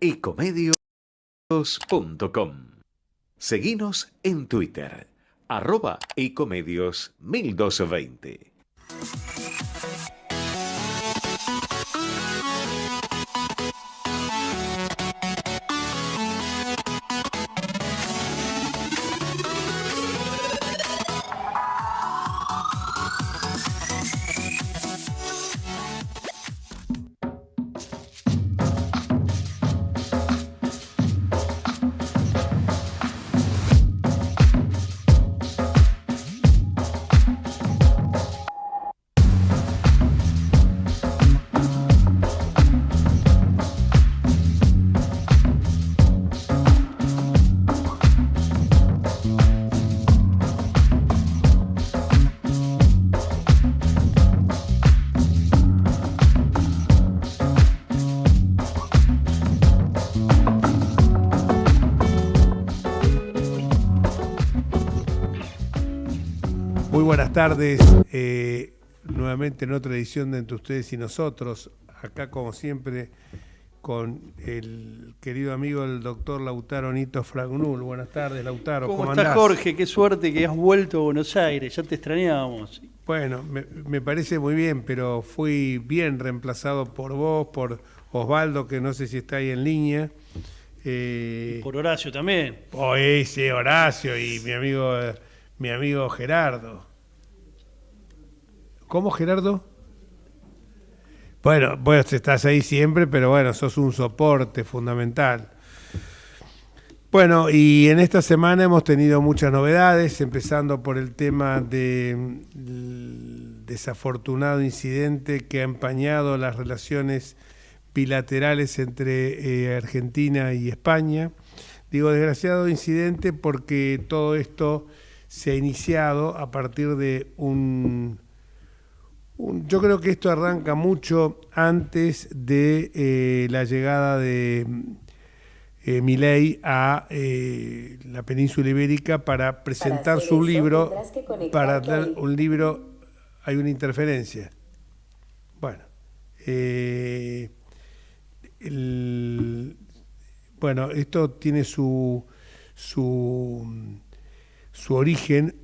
ecomedios.com. Seguinos en Twitter, @ecomedios1220. Muy buenas tardes, nuevamente en otra edición de Entre Ustedes y Nosotros, acá como siempre con el querido amigo el doctor Lautaro Nito Fragnul. Buenas tardes, Lautaro, ¿cómo andás? estás, Jorge? Qué suerte que has vuelto a Buenos Aires, ya te extrañábamos. Bueno, me parece muy bien, pero fui bien reemplazado por vos, por Osvaldo, que no sé si está ahí en línea. Y por Horacio también. Sí, Horacio y mi amigo Gerardo. ¿Cómo, Gerardo? Bueno, vos estás ahí siempre, pero bueno, sos un soporte fundamental. Bueno, y en esta semana hemos tenido muchas novedades, empezando por el tema del desafortunado incidente que ha empañado las relaciones bilaterales entre Argentina y España. Digo desgraciado incidente porque todo esto se ha iniciado a partir de yo creo que esto arranca mucho antes de la llegada de Milei a la península ibérica para presentar su libro, para dar un libro. Hay una interferencia. Bueno, bueno, esto tiene su origen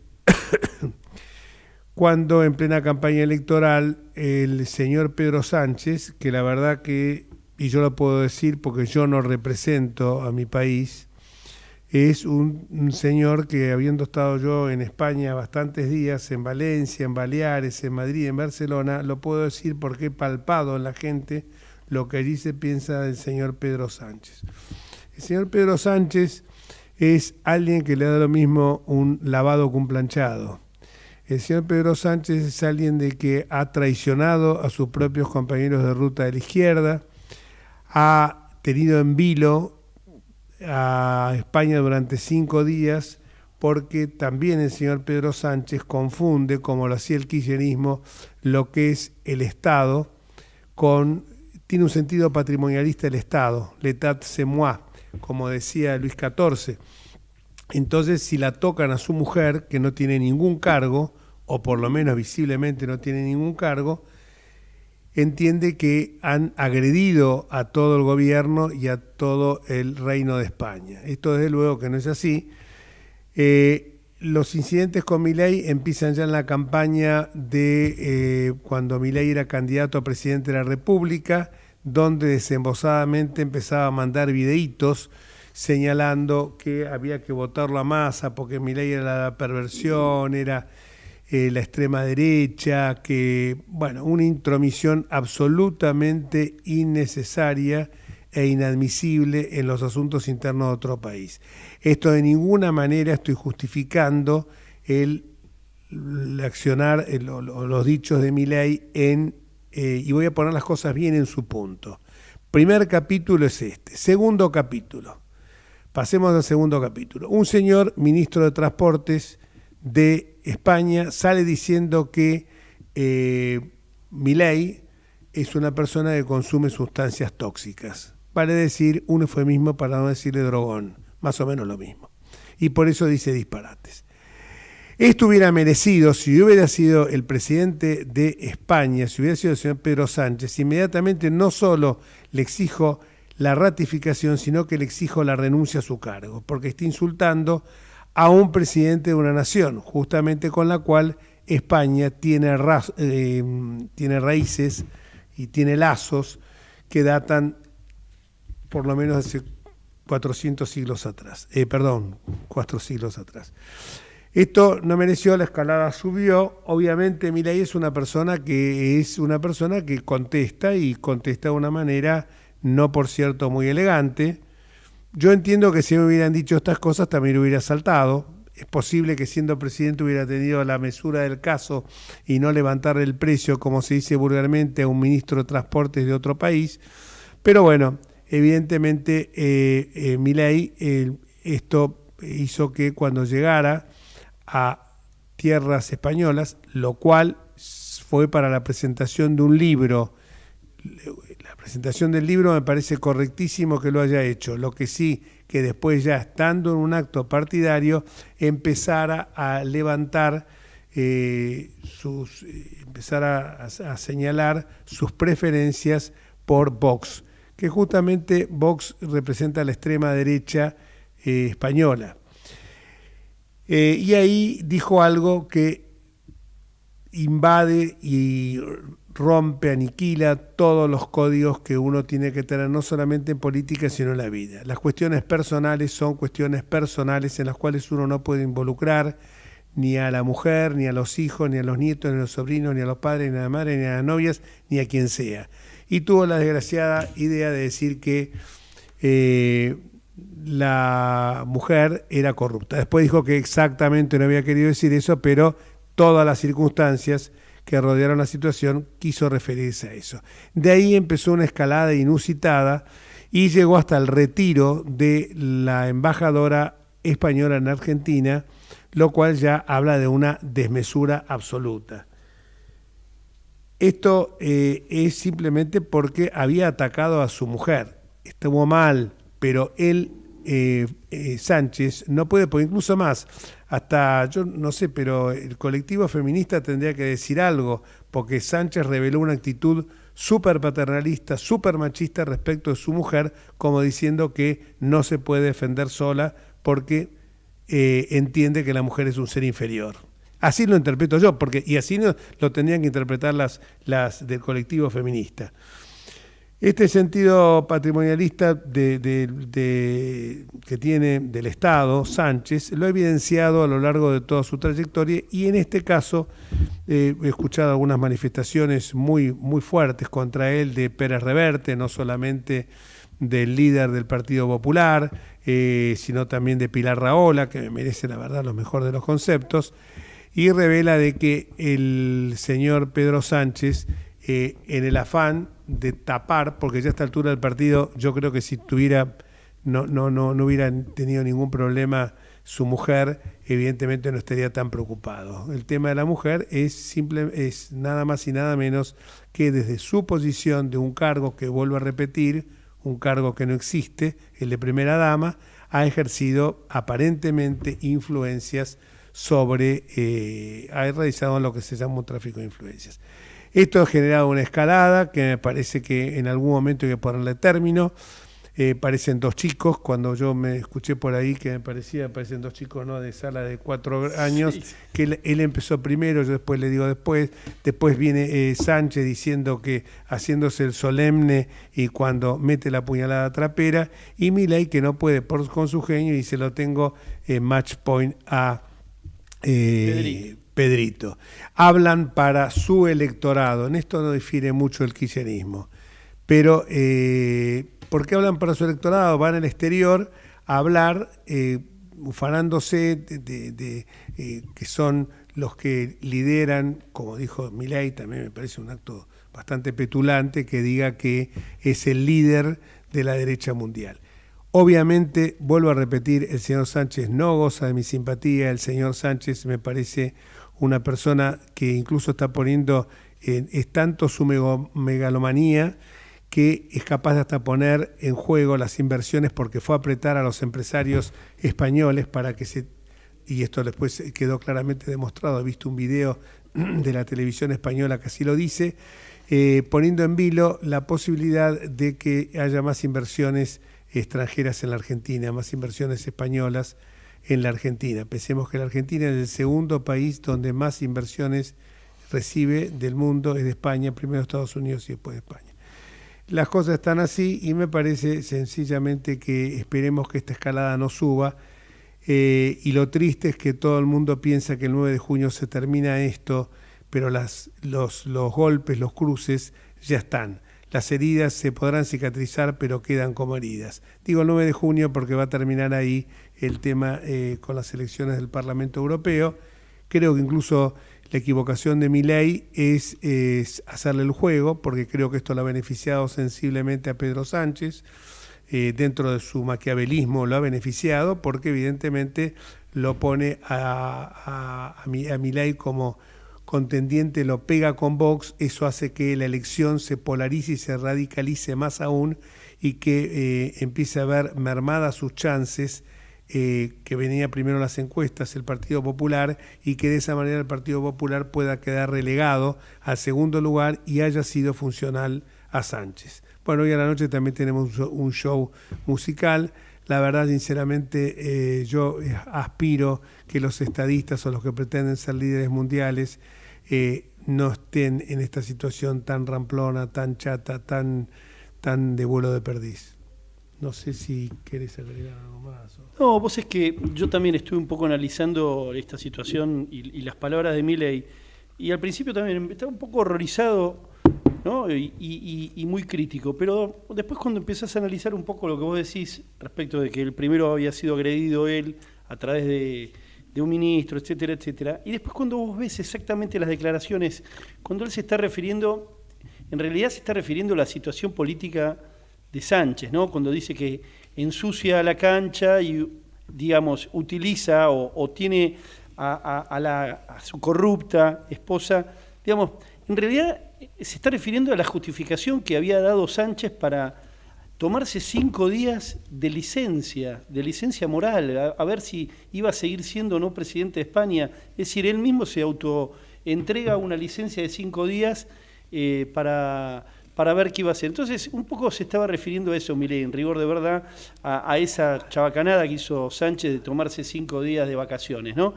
cuando en plena campaña electoral el señor Pedro Sánchez, que la verdad que, y yo lo puedo decir porque yo no represento a mi país, es un señor que, habiendo estado yo en España bastantes días, en Valencia, en Baleares, en Madrid, en Barcelona, lo puedo decir porque he palpado en la gente lo que allí se piensa del señor Pedro Sánchez. El señor Pedro Sánchez es alguien que le da lo mismo un lavado que un planchado. El señor Pedro Sánchez es alguien de que ha traicionado a sus propios compañeros de ruta de la izquierda, ha tenido en vilo a España durante 5 días, porque también el señor Pedro Sánchez confunde, como lo hacía el kirchnerismo, lo que es el Estado tiene un sentido patrimonialista el Estado, l'état c'est moi, como decía Luis XIV. Entonces, si la tocan a su mujer, que no tiene ningún cargo, o por lo menos visiblemente no tiene ningún cargo, entiende que han agredido a todo el gobierno y a todo el reino de España. Esto desde luego que no es así. Los incidentes con Milei empiezan ya en la campaña de cuando Milei era candidato a presidente de la República, donde desembosadamente empezaba a mandar videitos señalando que había que votarlo a Massa porque Milei era la perversión, era la extrema derecha, que, bueno, una intromisión absolutamente innecesaria e inadmisible en los asuntos internos de otro país. Esto de ninguna manera estoy justificando el accionar, los dichos de Milei y voy a poner las cosas bien en su punto. Primer capítulo es este. Segundo capítulo. Pasemos al segundo capítulo. Un señor ministro de Transportes de España sale diciendo que Milei es una persona que consume sustancias tóxicas. Vale decir un eufemismo para no decirle drogón, más o menos lo mismo. Y por eso dice disparates. Esto hubiera merecido, si hubiera sido el presidente de España, si hubiera sido el señor Pedro Sánchez, inmediatamente no solo le exijo la ratificación, sino que le exijo la renuncia a su cargo, porque está insultando a un presidente de una nación, justamente con la cual España tiene raíces y tiene lazos que datan por lo menos hace 4 siglos atrás. Esto no mereció, la escalada subió. Obviamente Milei es una persona que contesta, y contesta de una manera, no por cierto muy elegante. Yo entiendo que si me hubieran dicho estas cosas también hubiera saltado. Es posible que siendo presidente hubiera tenido la mesura del caso y no levantar el precio, como se dice vulgarmente, a un ministro de Transportes de otro país. Pero bueno, evidentemente Milei, esto hizo que cuando llegara a tierras españolas, lo cual fue para la presentación de un libro. La presentación del libro me parece correctísimo que lo haya hecho. Lo que sí, que después, ya estando en un acto partidario, empezara a levantar empezara a señalar sus preferencias por Vox, que justamente Vox representa la extrema derecha española. Y ahí dijo algo que invade y rompe, aniquila todos los códigos que uno tiene que tener, no solamente en política, sino en la vida. Las cuestiones personales son cuestiones personales en las cuales uno no puede involucrar ni a la mujer, ni a los hijos, ni a los nietos, ni a los sobrinos, ni a los padres, ni a la madre, ni a las novias, ni a quien sea. Y tuvo la desgraciada idea de decir que la mujer era corrupta. Después dijo que exactamente no había querido decir eso, pero todas las circunstancias que rodearon la situación quiso referirse a eso. De ahí empezó una escalada inusitada y llegó hasta el retiro de la embajadora española en Argentina, lo cual ya habla de una desmesura absoluta. Esto es simplemente porque había atacado a su mujer. Estuvo mal, pero él, Sánchez, no puede, porque incluso más, hasta, yo no sé, pero el colectivo feminista tendría que decir algo, porque Sánchez reveló una actitud súper paternalista, súper machista respecto de su mujer, como diciendo que no se puede defender sola porque entiende que la mujer es un ser inferior. Así lo interpreto yo, y así lo tendrían que interpretar las del colectivo feminista. Este sentido patrimonialista que tiene del Estado, Sánchez, lo ha evidenciado a lo largo de toda su trayectoria, y en este caso he escuchado algunas manifestaciones muy, muy fuertes contra él de Pérez Reverte, no solamente del líder del Partido Popular, sino también de Pilar Rahola, que me merece la verdad lo mejor de los conceptos, y revela de que el señor Pedro Sánchez, en el afán de tapar, porque ya a esta altura del partido, yo creo que si no hubiera tenido ningún problema su mujer, evidentemente no estaría tan preocupado. El tema de la mujer es nada más y nada menos que desde su posición de un cargo que, vuelvo a repetir, un cargo que no existe, el de primera dama, ha ejercido aparentemente influencias ha realizado lo que se llama un tráfico de influencias. Esto ha generado una escalada que me parece que en algún momento hay que ponerle término. Parecen dos chicos, cuando yo me escuché por ahí que parecen dos chicos, ¿no?, de sala de 4 años, sí. Que él empezó primero, yo después le digo después viene Sánchez diciendo que haciéndose el solemne y cuando mete la puñalada trapera, y Milei que no puede con su genio y se lo tengo match point a Pedrito. Hablan para su electorado, en esto no difiere mucho el kirchnerismo, pero ¿por qué hablan para su electorado? Van al exterior a hablar, ufanándose de que son los que lideran, como dijo Milei, también me parece un acto bastante petulante, que diga que es el líder de la derecha mundial. Obviamente, vuelvo a repetir, el señor Sánchez no goza de mi simpatía. El señor Sánchez me parece una persona que incluso está poniendo, es tanto su megalomanía, que es capaz de hasta poner en juego las inversiones, porque fue a apretar a los empresarios españoles para que y esto después quedó claramente demostrado, he visto un video de la televisión española que así lo dice, poniendo en vilo la posibilidad de que haya más inversiones extranjeras en la Argentina, más inversiones españolas en la Argentina. Pensemos que la Argentina es el segundo país donde más inversiones recibe del mundo, es de España, primero Estados Unidos y después de España. Las cosas están así y me parece sencillamente que esperemos que esta escalada no suba, y lo triste es que todo el mundo piensa que el 9 de junio se termina esto, pero los golpes, los cruces ya están. Las heridas se podrán cicatrizar, pero quedan como heridas. Digo el 9 de junio porque va a terminar ahí el tema con las elecciones del Parlamento Europeo. Creo que incluso la equivocación de Milei es hacerle el juego, porque creo que esto lo ha beneficiado sensiblemente a Pedro Sánchez. Dentro de su maquiavelismo lo ha beneficiado, porque evidentemente lo pone a Milei como contendiente, lo pega con Vox. Eso hace que la elección se polarice y se radicalice más aún, y que empiece a ver mermadas sus chances, que venía primero en las encuestas el Partido Popular, y que de esa manera el Partido Popular pueda quedar relegado al segundo lugar y haya sido funcional a Sánchez. Bueno, hoy a la noche también tenemos un show musical. La verdad, sinceramente, yo aspiro que los estadistas o los que pretenden ser líderes mundiales no estén en esta situación tan ramplona, tan chata, tan de vuelo de perdiz. No sé si querés agregar algo más. No, vos es que yo también estuve un poco analizando esta situación y las palabras de Milei, y al principio también estaba un poco horrorizado, ¿no? y muy crítico, pero después cuando empezás a analizar un poco lo que vos decís respecto de que el primero había sido agredido él a través de un ministro, etcétera, etcétera, y después cuando vos ves exactamente las declaraciones, cuando él se está refiriendo, en realidad se está refiriendo a la situación política de Sánchez, ¿no? Cuando dice que ensucia la cancha y, digamos, utiliza o tiene a su corrupta esposa, digamos, en realidad se está refiriendo a la justificación que había dado Sánchez para tomarse 5 días de licencia moral, a ver si iba a seguir siendo o no presidente de España. Es decir, él mismo se autoentrega una licencia de 5 días para ver qué iba a hacer. Entonces, un poco se estaba refiriendo a eso, Milei, en rigor de verdad, a esa chabacanada que hizo Sánchez de tomarse 5 días de vacaciones, ¿no?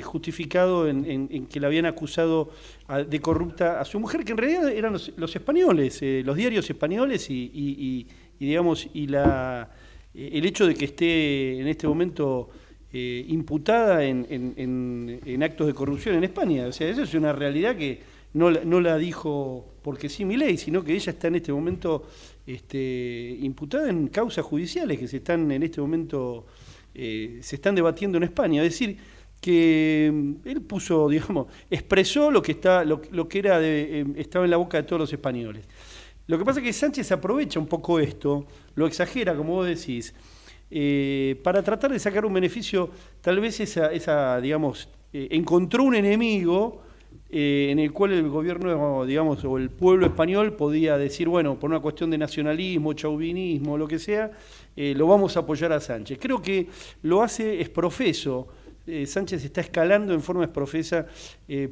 Justificado en que le habían acusado de corrupta a su mujer, que en realidad eran los españoles, los diarios españoles, y digamos, el hecho de que esté en este momento imputada en actos de corrupción en España. O sea, eso es una realidad que no la dijo porque sí Milei, sino que ella está en este momento imputada en causas judiciales que se están en este momento se están debatiendo en España. Es decir, que él puso, digamos, expresó lo que estaba en la boca de todos los españoles. Lo que pasa es que Sánchez aprovecha un poco esto, lo exagera, como vos decís, para tratar de sacar un beneficio. Tal vez digamos, encontró un enemigo en el cual el gobierno, digamos, o el pueblo español podía decir, bueno, por una cuestión de nacionalismo, chauvinismo, lo que sea, lo vamos a apoyar a Sánchez. Creo que lo hace esprofeso. Sánchez está escalando en forma esprofesa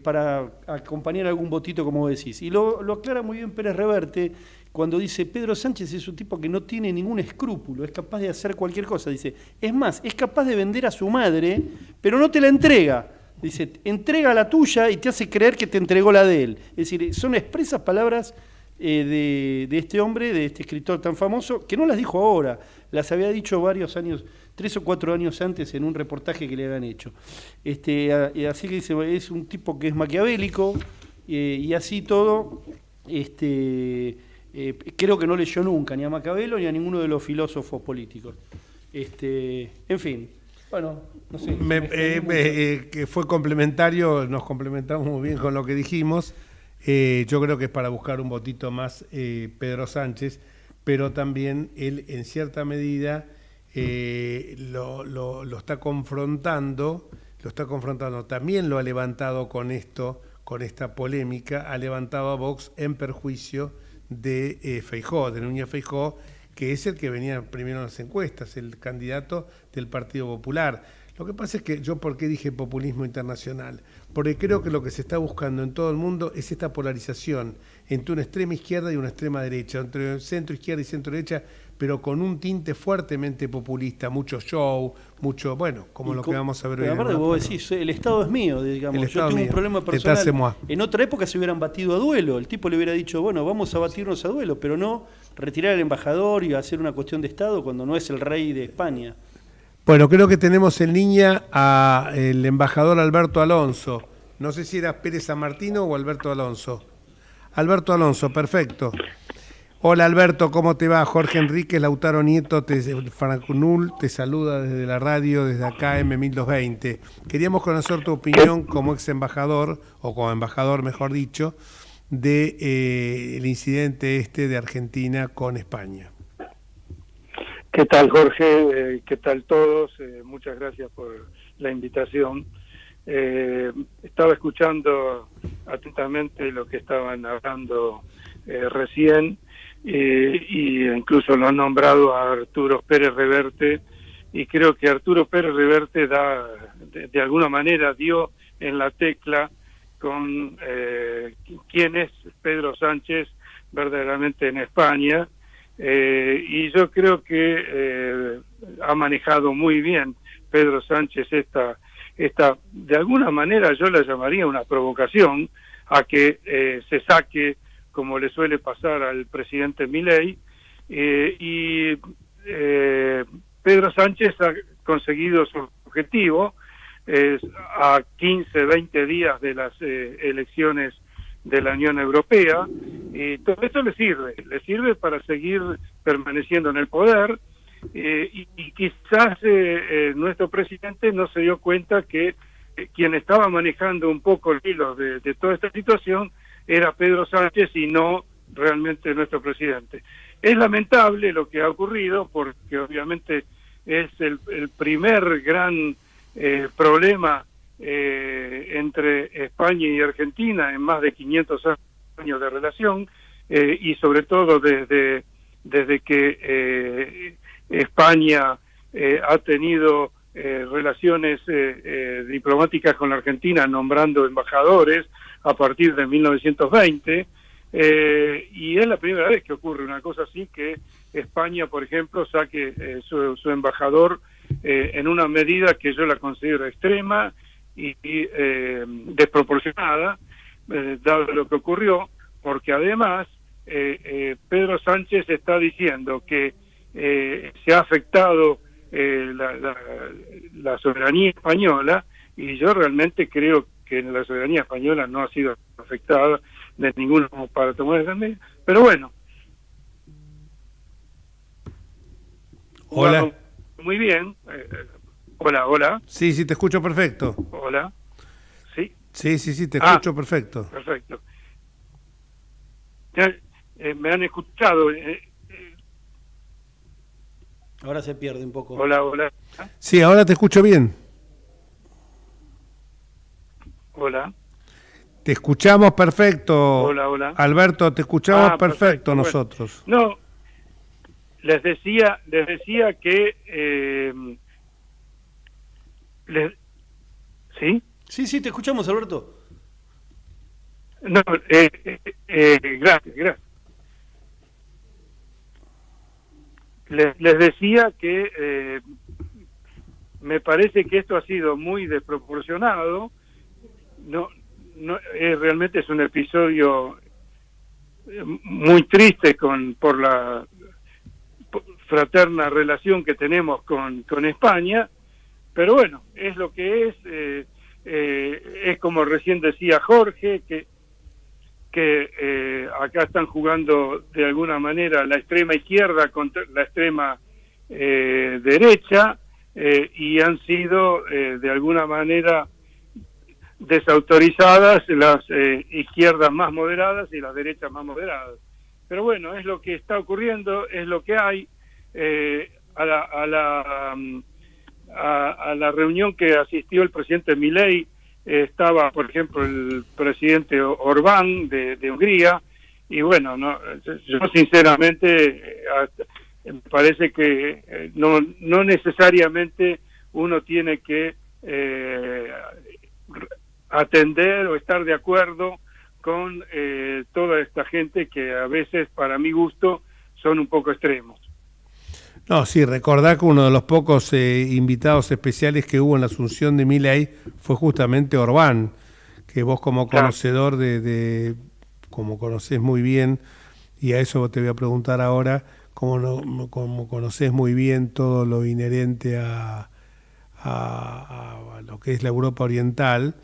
para acompañar algún votito, como vos decís. Y lo aclara muy bien Pérez Reverte cuando dice, Pedro Sánchez es un tipo que no tiene ningún escrúpulo, es capaz de hacer cualquier cosa. Dice, es más, es capaz de vender a su madre, pero no te la entrega. Dice, entrega la tuya y te hace creer que te entregó la de él. Es decir, son expresas palabras de este hombre, de este escritor tan famoso, que no las dijo ahora, las había dicho varios años, 3 o 4 años antes en un reportaje que le habían hecho. Así que dice, es un tipo que es maquiavélico, y así todo, creo que no leyó nunca ni a Maquiavelo ni a ninguno de los filósofos políticos. En fin, bueno, no sé. Que fue complementario, nos complementamos muy bien con lo que dijimos. Yo creo que es para buscar un votito más Pedro Sánchez, pero también él en cierta medida lo está confrontando, también lo ha levantado con esta polémica, ha levantado a Vox en perjuicio de Feijóo, de Núñez Feijóo, que es el que venía primero en las encuestas, el candidato del Partido Popular. Lo que pasa es que yo, ¿por qué dije populismo internacional? Porque creo que lo que se está buscando en todo el mundo es esta polarización entre una extrema izquierda y una extrema derecha, entre centro izquierda y centro derecha, pero con un tinte fuertemente populista, mucho show, mucho, bueno, como lo que vamos a ver hoy. Aparte vos decís, el Estado es mío, digamos, yo tengo un problema personal. En otra época se hubieran batido a duelo, el tipo le hubiera dicho, bueno, vamos a batirnos a duelo, pero no retirar al embajador y hacer una cuestión de Estado cuando no es el rey de España. Bueno, creo que tenemos en línea al embajador Alberto Alonso. No sé si era Pérez San Martino o Alberto Alonso. Alberto Alonso, perfecto. Hola Alberto, ¿cómo te va? Jorge Enríquez, Lautaro Nieto, Franco-Nul, te saluda desde la radio, desde acá M1220. Queríamos conocer tu opinión como ex embajador, o como embajador mejor dicho, de el incidente de Argentina con España. ¿Qué tal, Jorge? ¿Qué tal todos? Muchas gracias por la invitación. Estaba escuchando atentamente lo que estaban hablando recién, y incluso lo han nombrado a Arturo Pérez Reverte, y creo que Arturo Pérez Reverte de alguna manera dio en la tecla con quién es Pedro Sánchez verdaderamente en España. Y yo creo que ha manejado muy bien Pedro Sánchez esta de alguna manera yo la llamaría una provocación a que se saque, como le suele pasar al presidente Milei, y Pedro Sánchez ha conseguido su objetivo a 15, 20 días de las elecciones de la Unión Europea, y todo esto le sirve para seguir permaneciendo en el poder, y quizás nuestro presidente no se dio cuenta que quien estaba manejando un poco el hilo de toda esta situación era Pedro Sánchez y no realmente nuestro presidente. Es lamentable lo que ha ocurrido porque obviamente es el primer gran problema entre España y Argentina en más de 500 años de relación, y sobre todo desde que España ha tenido relaciones diplomáticas con la Argentina, nombrando embajadores a partir de 1920, y es la primera vez que ocurre una cosa así, que España, por ejemplo, saque su embajador en una medida que yo la considero extrema y desproporcionada, dado lo que ocurrió, porque además Pedro Sánchez está diciendo que se ha afectado la soberanía española, y yo realmente creo que la soberanía española no ha sido afectada de ninguno para tomar esa medida, pero bueno. Hola. Muy bien. Hola. Sí, te escucho perfecto. Hola. ¿Sí? Sí, te escucho perfecto. Perfecto. Me han escuchado. Ahora se pierde un poco. Hola. Sí, ahora te escucho bien. Hola. Te escuchamos perfecto. Hola. Alberto, te escuchamos perfecto nosotros. Bueno, no, les decía que ¿sí? Sí, te escuchamos, Alberto. No, gracias. Les decía que me parece que esto ha sido muy desproporcionado. No, realmente es un episodio muy triste por la fraterna relación que tenemos con España, pero bueno, es lo que es como recién decía Jorge, que acá están jugando de alguna manera la extrema izquierda contra la extrema derecha, y han sido de alguna manera desautorizadas las izquierdas más moderadas y las derechas más moderadas. Pero bueno, es lo que está ocurriendo, es lo que hay. A la reunión que asistió el presidente Milei estaba, por ejemplo, el presidente Orbán de Hungría, y bueno, yo sinceramente me parece que no necesariamente uno tiene que atender o estar de acuerdo con toda esta gente que a veces, para mi gusto, son un poco extremos. No, sí, recordá que uno de los pocos invitados especiales que hubo en la asunción de Milei fue justamente Orbán, que vos como conocedor como conocés muy bien, y a eso te voy a preguntar ahora, como conocés muy bien todo lo inherente a lo que es la Europa Oriental,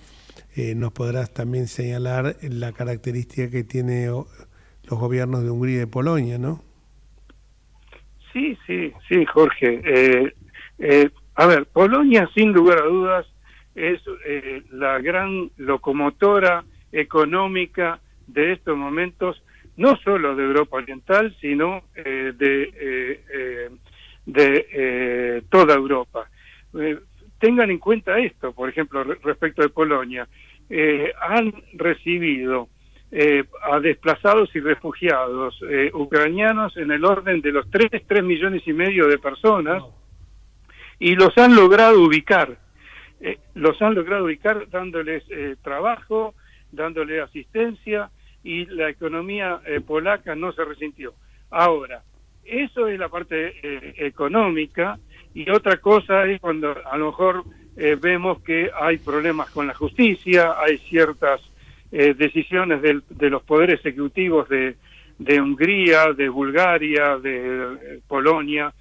nos podrás también señalar la característica que tiene los gobiernos de Hungría y de Polonia, ¿no? Sí, Jorge. A ver, Polonia, sin lugar a dudas, es la gran locomotora económica de estos momentos, no solo de Europa Oriental, sino de toda Europa. Tengan en cuenta esto, por ejemplo, respecto de Polonia. Han recibido a desplazados y refugiados ucranianos en el orden de los 3 millones y medio de personas, y los han logrado ubicar. Dándoles trabajo, dándole asistencia, y la economía polaca no se resintió. Ahora, eso es la parte económica, y otra cosa es cuando a lo mejor vemos que hay problemas con la justicia, hay ciertas decisiones de los poderes ejecutivos de Hungría, de Bulgaria, de Polonia,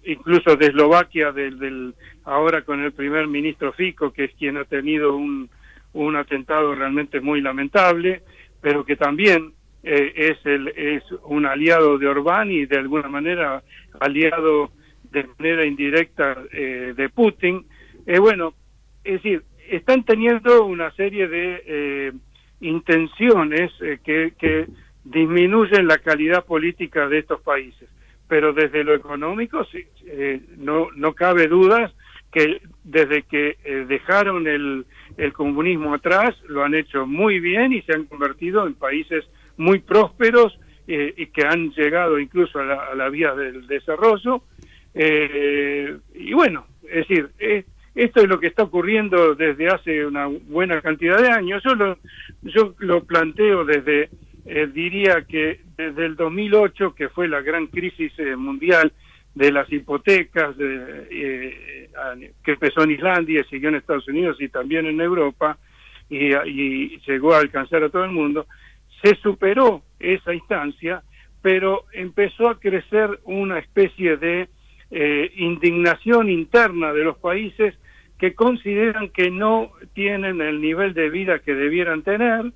incluso de Eslovaquia, ahora con el primer ministro Fico, que es quien ha tenido un atentado realmente muy lamentable, pero que también es un aliado de Orbán y de alguna manera aliado de manera indirecta de Putin. Bueno, es decir, están teniendo una serie de intenciones que disminuyen la calidad política de estos países, pero desde lo económico no cabe dudas que desde que dejaron el comunismo atrás lo han hecho muy bien y se han convertido en países muy prósperos y que han llegado incluso a la vía del desarrollo. Y bueno, es decir, esto es lo que está ocurriendo desde hace una buena cantidad de años. Yo lo planteo diría que desde el 2008, que fue la gran crisis mundial de las hipotecas, que empezó en Islandia, siguió en Estados Unidos y también en Europa, y llegó a alcanzar a todo el mundo. Se superó esa instancia, pero empezó a crecer una especie de indignación interna de los países que consideran que no tienen el nivel de vida que debieran tener,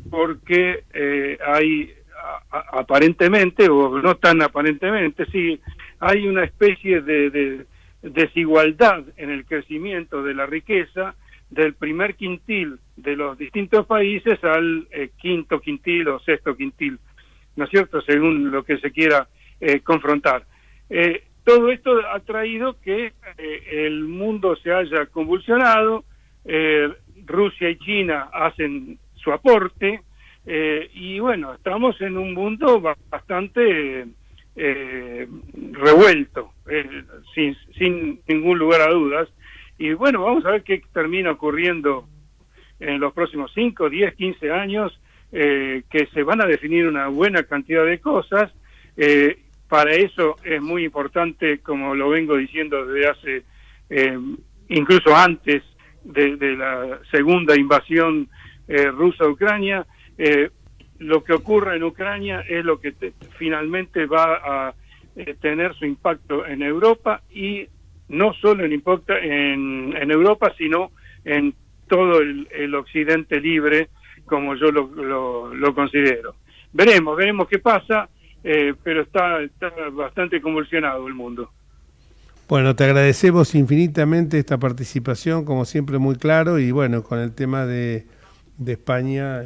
porque hay aparentemente, o no tan aparentemente, sí, hay una especie de desigualdad en el crecimiento de la riqueza del primer quintil de los distintos países al quinto quintil o sexto quintil, ¿no es cierto?, según lo que se quiera confrontar. Todo esto ha traído que el mundo se haya convulsionado, Rusia y China hacen su aporte, y bueno, estamos en un mundo bastante revuelto, sin ningún lugar a dudas, y bueno, vamos a ver qué termina ocurriendo en los próximos 5, 10, 15 años, que se van a definir una buena cantidad de cosas. Para eso es muy importante, como lo vengo diciendo desde hace, incluso antes de la segunda invasión rusa a Ucrania, lo que ocurra en Ucrania es lo que finalmente va a tener su impacto en Europa, y no solo en Europa, sino en todo el occidente libre, como yo lo considero. Veremos qué pasa. Pero está bastante convulsionado el mundo. Bueno, te agradecemos infinitamente esta participación, como siempre muy claro, y bueno, con el tema de España,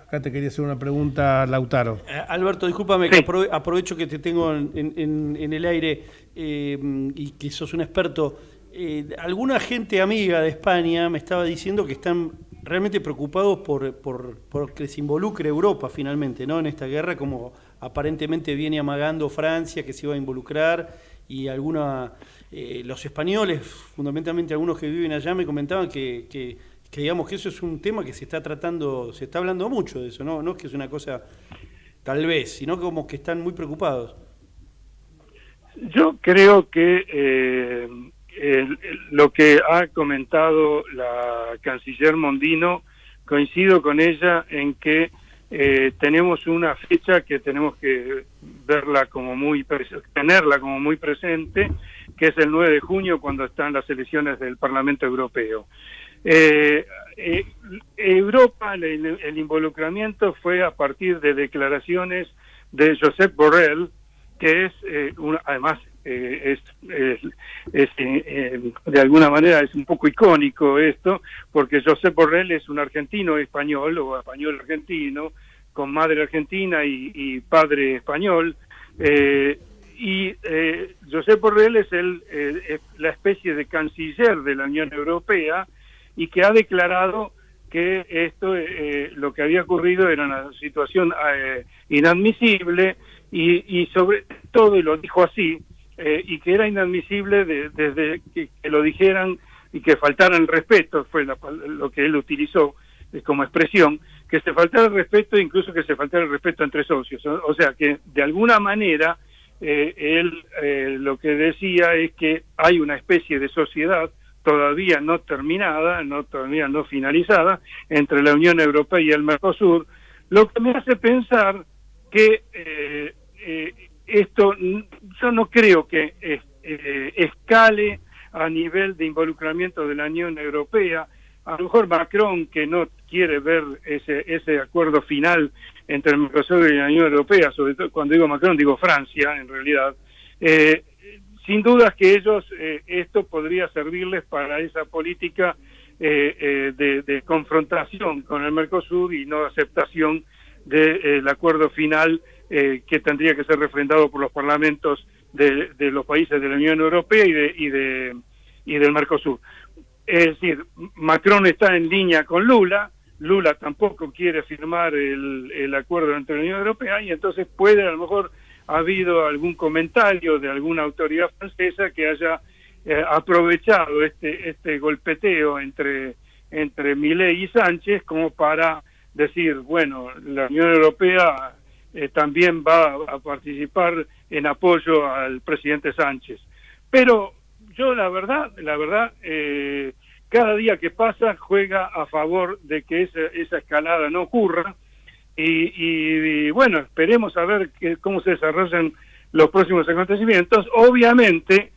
acá te quería hacer una pregunta, Lautaro. Alberto, discúlpame, sí, que aprovecho que te tengo en el aire y que sos un experto. Alguna gente amiga de España me estaba diciendo que están realmente preocupados por que se involucre Europa finalmente, ¿no?, en esta guerra, como aparentemente viene amagando Francia que se iba a involucrar, y los españoles, fundamentalmente algunos que viven allá, me comentaban que digamos que eso es un tema que se está tratando, se está hablando mucho de eso, no es que es una cosa tal vez, sino como que están muy preocupados. Yo creo que lo que ha comentado la canciller Mondino, coincido con ella en que tenemos una fecha que tenemos que tenerla como muy presente, que es el 9 de junio, cuando están las elecciones del Parlamento Europeo. Europa, el involucramiento fue a partir de declaraciones de Josep Borrell, que es además de alguna manera es un poco icónico esto, porque Josep Borrell es un argentino español o español argentino, con madre argentina y padre español, Josep Borrell es la especie de canciller de la Unión Europea, y que ha declarado que esto, lo que había ocurrido era una situación inadmisible, y sobre todo, y lo dijo así, y que era inadmisible desde que lo dijeran y que faltara el respeto, fue lo que él utilizó como expresión, que se faltara el respeto, incluso que se faltara el respeto entre socios. O sea que de alguna manera él lo que decía es que hay una especie de sociedad todavía no terminada, todavía no finalizada, entre la Unión Europea y el Mercosur, lo que me hace pensar que esto, yo no creo que escale a nivel de involucramiento de la Unión Europea. A lo mejor Macron, que no quiere ver ese acuerdo final entre el Mercosur y la Unión Europea, sobre todo cuando digo Macron digo Francia en realidad, sin dudas que ellos, esto podría servirles para esa política de confrontación con el Mercosur y no aceptación del acuerdo final que tendría que ser refrendado por los parlamentos de los países de la Unión Europea y del Mercosur. Es decir, Macron está en línea con Lula tampoco quiere firmar el acuerdo entre la Unión Europea, y entonces puede, a lo mejor ha habido algún comentario de alguna autoridad francesa que haya aprovechado este golpeteo entre Milei y Sánchez como para decir, bueno, la Unión Europea también va a participar en apoyo al presidente Sánchez. Pero yo la verdad, cada día que pasa juega a favor de que esa escalada no ocurra, y bueno, esperemos a ver cómo se desarrollan los próximos acontecimientos. Obviamente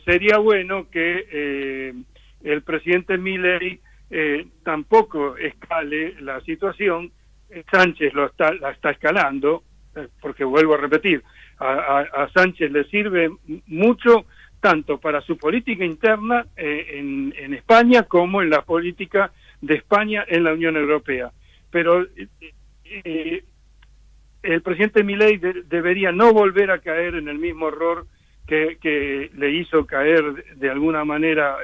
sería bueno que el presidente Milei tampoco escale la situación. Sánchez la está escalando, porque vuelvo a repetir, a Sánchez le sirve mucho tanto para su política interna en España como en la política de España en la Unión Europea. Pero el presidente Milei debería no volver a caer en el mismo error que le hizo caer de alguna manera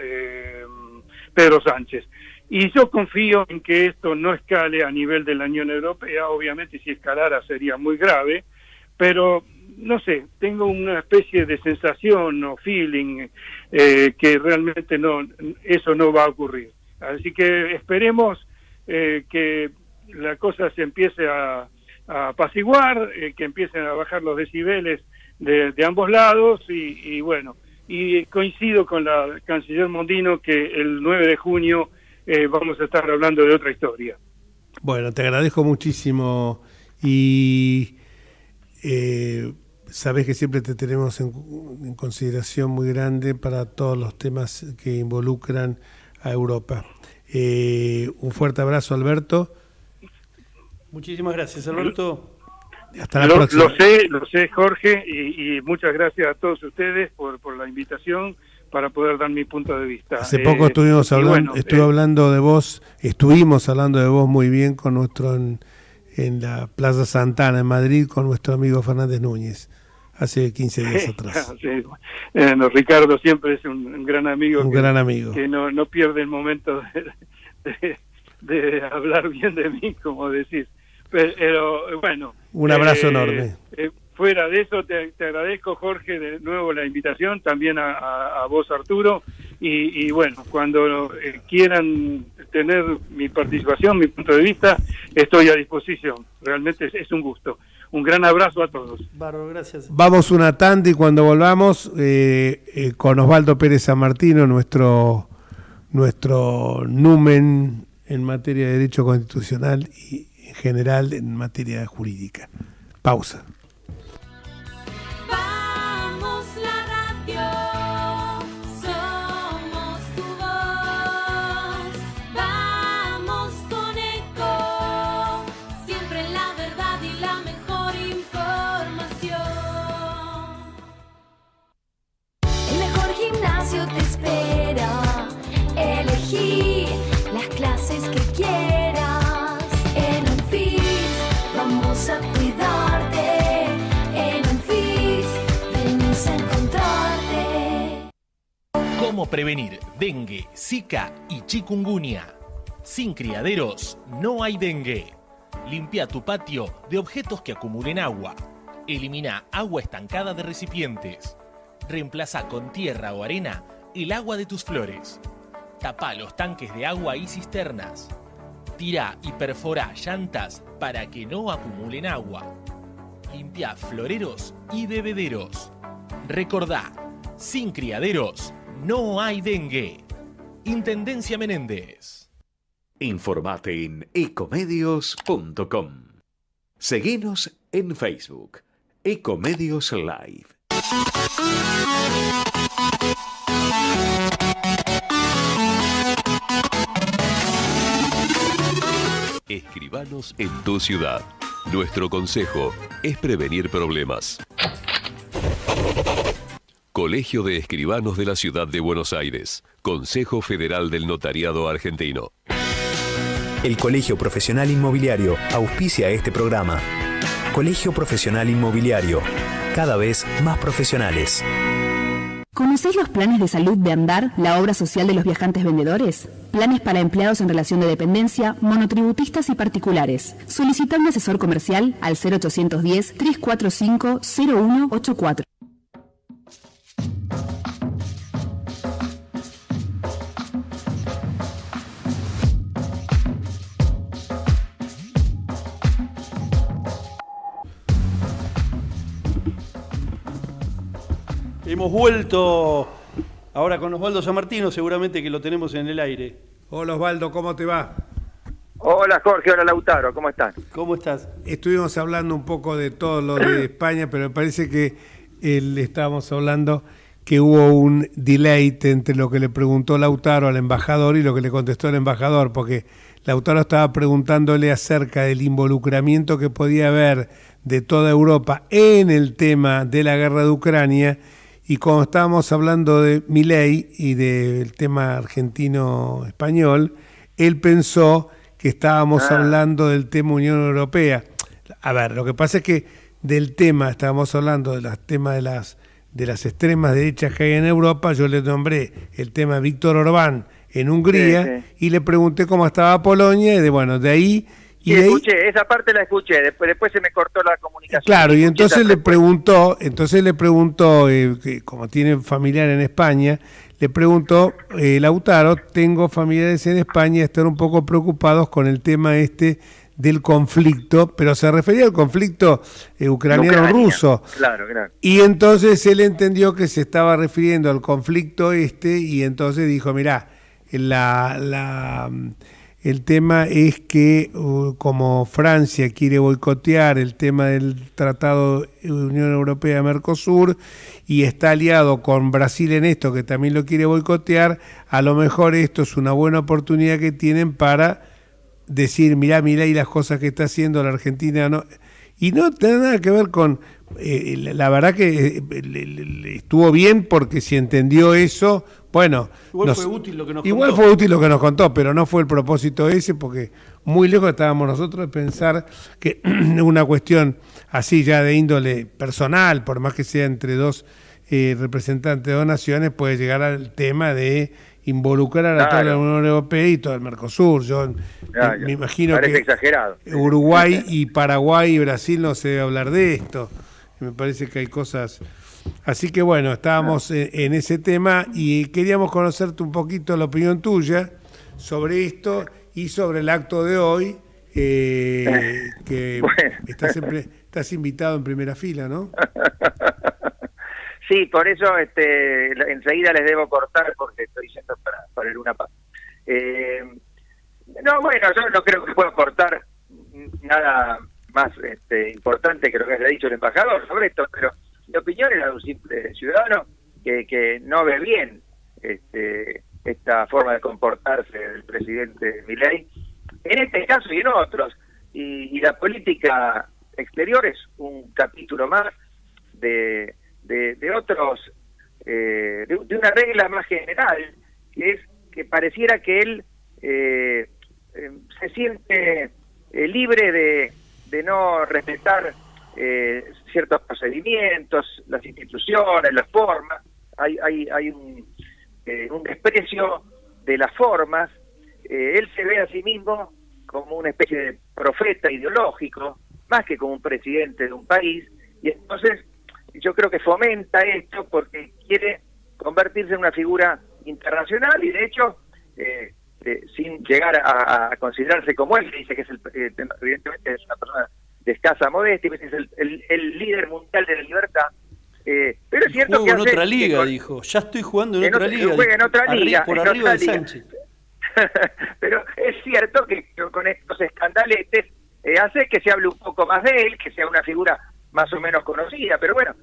Pedro Sánchez. Y yo confío en que esto no escale a nivel de la Unión Europea. Obviamente si escalara sería muy grave, pero no sé, tengo una especie de sensación o feeling que realmente eso no va a ocurrir. Así que esperemos que la cosa se empiece a apaciguar, que empiecen a bajar los decibeles de ambos lados, y bueno, y coincido con la canciller Mondino que el 9 de junio vamos a estar hablando de otra historia. Bueno, te agradezco muchísimo, y sabes que siempre te tenemos en consideración muy grande para todos los temas que involucran a Europa. Un fuerte abrazo, Alberto. Muchísimas gracias, Alberto. Hasta la próxima. Lo sé, Jorge, y muchas gracias a todos ustedes por la invitación para poder dar mi punto de vista. Hace poco estuvimos hablando de vos muy bien con en la Plaza Santana en Madrid con nuestro amigo Fernández Núñez, hace 15 días atrás. Sí. Ricardo siempre es un gran amigo. Gran amigo. Que no pierde el momento de hablar bien de mí, como decís. Pero bueno. Un abrazo enorme. fuera de eso, te agradezco, Jorge, de nuevo la invitación, también a vos, Arturo, y bueno, cuando quieran tener mi participación, mi punto de vista, estoy a disposición. Realmente es un gusto. Un gran abrazo a todos. Bárbaro, gracias. Vamos una tanda y cuando volvamos con Osvaldo Pérez San Martino, nuestro numen en materia de derecho constitucional y en general en materia jurídica. Pausa. Vamos la radio, somos tu voz. Vamos con Eco, siempre la verdad y la mejor información. El mejor gimnasio te espera. Elegí las clases que quieras. En Unfit vamos a cuidarte. En Unfit venimos a encontrarte. ¿Cómo prevenir dengue, zika y chikungunya? Sin criaderos no hay dengue. Limpia tu patio de objetos que acumulen agua. Elimina agua estancada de recipientes. Reemplaza con tierra o arena el agua de tus flores. Tapa los tanques de agua y cisternas. Tira y perfora llantas para que no acumulen agua. Limpia floreros y bebederos. Recordá, sin criaderos no hay dengue. Intendencia Menéndez. Informate en ecomedios.com. Seguinos en Facebook, Ecomedios Live. Escribanos en tu ciudad. Nuestro consejo es prevenir problemas. Colegio de Escribanos de la Ciudad de Buenos Aires. Consejo Federal del Notariado Argentino. El Colegio Profesional Inmobiliario auspicia este programa. Colegio Profesional Inmobiliario, cada vez más profesionales. ¿Conocéis los planes de salud de Andar, la obra social de los viajantes vendedores? Planes para empleados en relación de dependencia, monotributistas y particulares. Solicita un asesor comercial al 0810-345-0184. Hemos vuelto ahora con Osvaldo San Martino, seguramente que lo tenemos en el aire. Hola Osvaldo, ¿cómo te va? Hola Jorge, hola Lautaro, ¿cómo están? ¿Cómo estás? Estuvimos hablando un poco de todo lo de España, pero me parece que estábamos hablando que hubo un delay entre lo que le preguntó Lautaro al embajador y lo que le contestó el embajador, porque Lautaro estaba preguntándole acerca del involucramiento que podía haber de toda Europa en el tema de la guerra de Ucrania. Y como estábamos hablando de Milei y del tema argentino-español, él pensó que estábamos hablando del tema Unión Europea. A ver, lo que pasa es que del tema, estábamos hablando del tema de las extremas derechas que hay en Europa. Yo le nombré el tema Víctor Orbán en Hungría, y le pregunté cómo estaba Polonia, y de ahí... Y escuché, esa parte la escuché, después se me cortó la comunicación. Claro, y entonces le preguntó, que como tiene familiar en España, le preguntó, Lautaro, tengo familiares en España, están un poco preocupados con el tema del conflicto, pero se refería al conflicto ucraniano-ruso. Claro. Y entonces él entendió que se estaba refiriendo al conflicto y entonces dijo, mirá, el tema es que como Francia quiere boicotear el tema del Tratado Unión Europea-Mercosur y está aliado con Brasil en esto, que también lo quiere boicotear, a lo mejor esto es una buena oportunidad que tienen para decir, mirá y las cosas que está haciendo la Argentina, ¿no? Y no tiene nada que ver con... la verdad que estuvo bien, porque si entendió eso, bueno... Igual fue útil lo que nos contó. Igual fue útil lo que nos contó, pero no fue el propósito ese, porque muy lejos estábamos nosotros de pensar que una cuestión así ya de índole personal, por más que sea entre dos representantes de dos naciones, puede llegar al tema de involucrar a toda la Unión Europea y todo el Mercosur. Yo me imagino que exagerado. Uruguay y Paraguay y Brasil no se debe hablar de esto. Me parece que hay cosas... Así que bueno, estábamos en ese tema y queríamos conocerte un poquito la opinión tuya sobre esto y sobre el acto de hoy, que Bueno. estás invitado en primera fila, ¿no? Sí, por eso enseguida les debo cortar porque estoy yendo para el Luna Park. No, bueno, yo no creo que pueda cortar nada más importante que lo que haya dicho el embajador sobre esto, pero mi opinión era de un simple ciudadano que no ve bien esta forma de comportarse del presidente Milei, en este caso y en otros, y la política exterior es un capítulo más de otros, de una regla más general, que es que pareciera que él se siente libre de no respetar ciertos procedimientos, las instituciones, las formas. Hay un desprecio de las formas. Él se ve a sí mismo como una especie de profeta ideológico, más que como un presidente de un país, y entonces yo creo que fomenta esto porque quiere convertirse en una figura internacional y de hecho sin llegar a considerarse como él, que dice que es evidentemente es una persona de escasa modestia, es el líder mundial de la libertad, pero es cierto que en otra liga, dijo, ya estoy jugando en otra liga. Juega en otra liga. Por arriba de Sánchez. Pero es cierto que con estos escandaletes hace que se hable un poco más de él, que sea una figura más o menos conocida, pero bueno,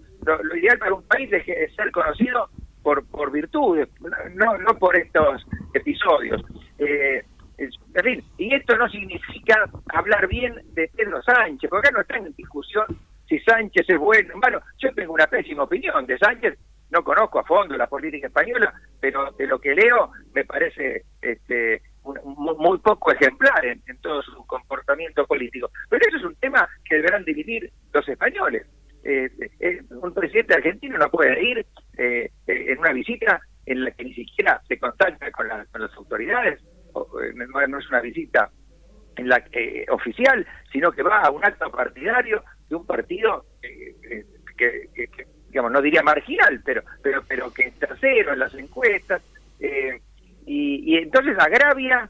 lo ideal para un país es ser conocido por virtudes, no por estos episodios. En fin, y esto no significa hablar bien de Pedro Sánchez, porque acá no está en discusión si Sánchez es bueno. Bueno, yo tengo una pésima opinión de Sánchez, no conozco a fondo la política española, pero de lo que leo me parece muy poco ejemplar en todo su comportamiento político. Pero eso es un tema que deberán dividir los españoles. Un presidente argentino no puede ir en una visita en la que ni siquiera se contacta con las autoridades, no es una visita en la oficial, sino que va a un acto partidario de un partido que digamos, no diría marginal, pero que es tercero en las encuestas, y entonces agravia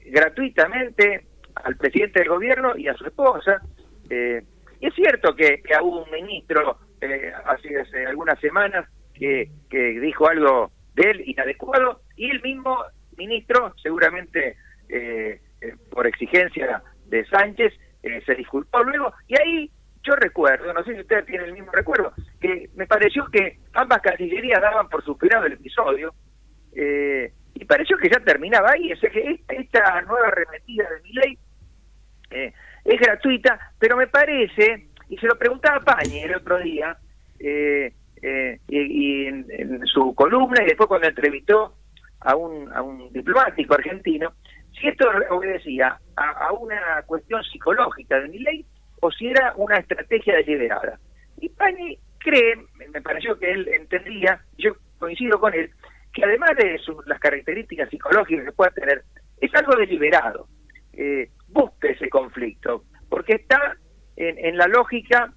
gratuitamente al presidente del gobierno y a su esposa. Y es cierto que hubo un ministro hace algunas semanas que dijo algo de él inadecuado, y el mismo ministro, seguramente por exigencia de Sánchez, se disculpó luego, y ahí yo recuerdo, no sé si ustedes tienen el mismo recuerdo, que me pareció que ambas cancillerías daban por superado el episodio, y pareció que ya terminaba ahí. O sea que esta nueva arremetida de Milei es gratuita, pero me parece, y se lo preguntaba Pañi el otro día, y en su columna, y después cuando entrevistó a un diplomático argentino, si esto obedecía a una cuestión psicológica de Milei o si era una estrategia deliberada. Y Pañi cree, me pareció que él entendía, yo coincido con él, que además de las características psicológicas que pueda tener, es algo deliberado. Busca ese conflicto, porque está en la lógica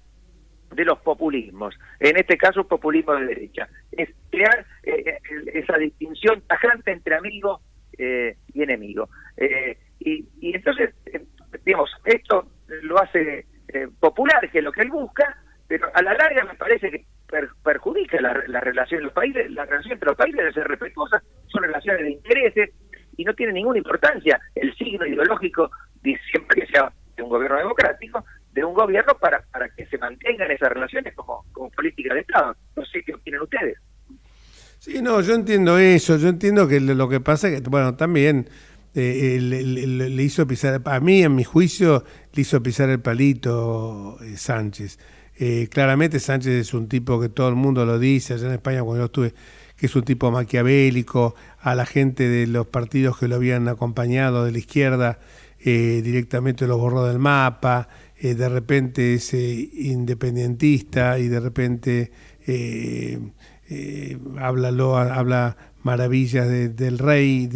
de los populismos, en este caso populismo de derecha, es crear esa distinción tajante entre amigo y enemigo. Y entonces, digamos, esto lo hace popular, que es lo que él busca, pero a la larga me parece que perjudica la relación de los países. La relación entre los países debe ser respetuosa, son relaciones de intereses y no tiene ninguna importancia el signo ideológico, siempre que sea de un gobierno democrático, de un gobierno para que se mantengan esas relaciones como política de Estado. No sé qué opinan ustedes. Sí, no, yo entiendo eso, yo entiendo que lo que pasa es que, bueno, también le hizo pisar, a mí, en mi juicio, le hizo pisar el palito Sánchez. Claramente Sánchez es un tipo que todo el mundo lo dice, allá en España cuando yo estuve, que es un tipo maquiavélico, a la gente de los partidos que lo habían acompañado de la izquierda, directamente los borró del mapa, de repente es independentista y de repente habla maravillas del rey,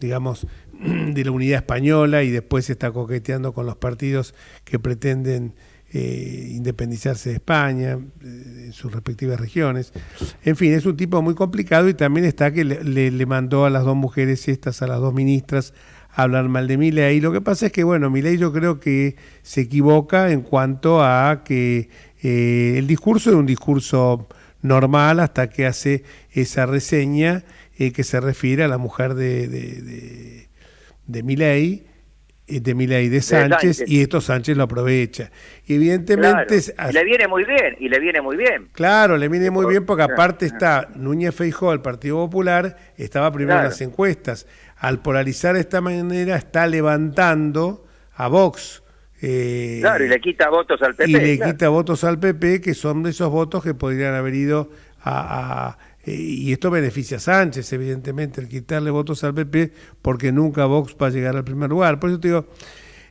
digamos, de la unidad española, y después está coqueteando con los partidos que pretenden independizarse de España, en sus respectivas regiones. En fin, es un tipo muy complicado, y también está que le mandó a las dos mujeres estas, a las dos ministras, a hablar mal de Milei. Lo que pasa es que, bueno, Milei yo creo que se equivoca en cuanto a que el discurso es un discurso normal hasta que hace esa reseña que se refiere a la mujer de Milei, de Sánchez, y esto Sánchez lo aprovecha. Y evidentemente... Claro. Y le viene muy bien. Claro, le viene muy bien porque aparte está Núñez Feijóo, el Partido Popular, estaba primero en las encuestas. Al polarizar de esta manera está levantando a Vox. Y le quita votos al PP. Y le quita votos al PP, que son de esos votos que podrían haber ido y esto beneficia a Sánchez, evidentemente, el quitarle votos al PP, porque nunca Vox va a llegar al primer lugar. Por eso te digo,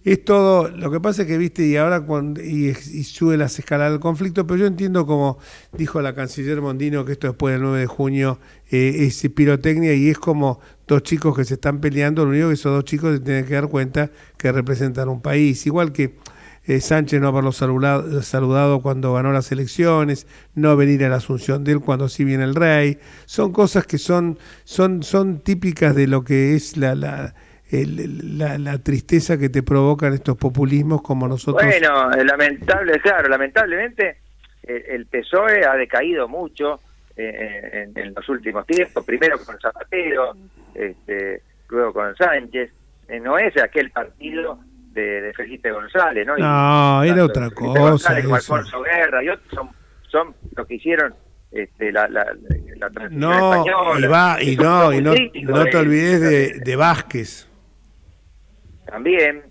es todo, lo que pasa es que, viste, y ahora y sube las escalas del conflicto, pero yo entiendo, como dijo la canciller Mondino, que esto después del 9 de junio es pirotecnia, y es como dos chicos que se están peleando, lo único que esos dos chicos se tienen que dar cuenta que representan un país, igual que Sánchez no haberlo saludado cuando ganó las elecciones, no venir a la asunción de él cuando sí viene el rey. Son cosas que son típicas de lo que es la tristeza que te provocan estos populismos como nosotros. Bueno, lamentablemente el PSOE ha decaído mucho en los últimos tiempos, primero con Zapatero, luego con Sánchez. No es aquel partido de Felipe González, ¿no? No, era otra cosa. González, como Alfonso Guerra y otros son los que hicieron la transición española. No te olvides de Vázquez. También.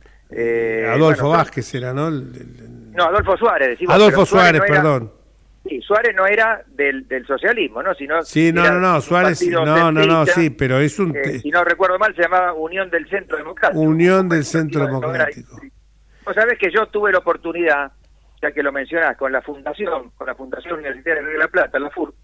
Adolfo Vázquez era, ¿no? No, Adolfo Suárez. Decimos, Adolfo Suárez, perdón. Sí, Suárez no era del socialismo, ¿no? Sino sí, Suárez, sí, pero es un... si no recuerdo mal, se llamaba Unión del Centro Democrático. Unión del Centro Democrático. Vos sabés que yo tuve la oportunidad, ya que lo mencionás, con la Fundación Universitaria de La Plata, la FUR,